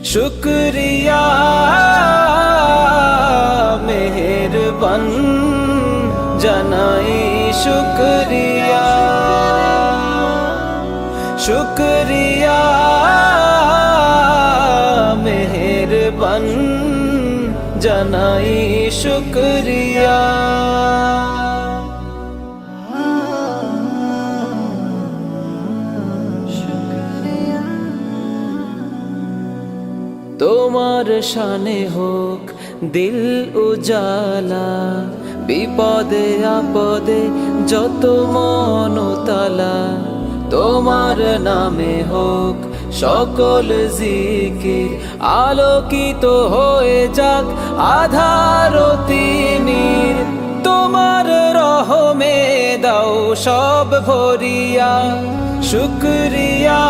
শুকরিয়া মেহেরবান জানাই শুকরিয়া, শুকরিয়া মেহেরবান জানাই শুকরিয়া। তোমার শানে হোক দিল উজালা, বিপদে আপদে যত মনতালা। তোমার নামে হোক সকল জিকির, আলোকিত হয়ে যাক আধার তিমির। তোমার রহমে দাও সব ভরিয়া, শুকরিয়া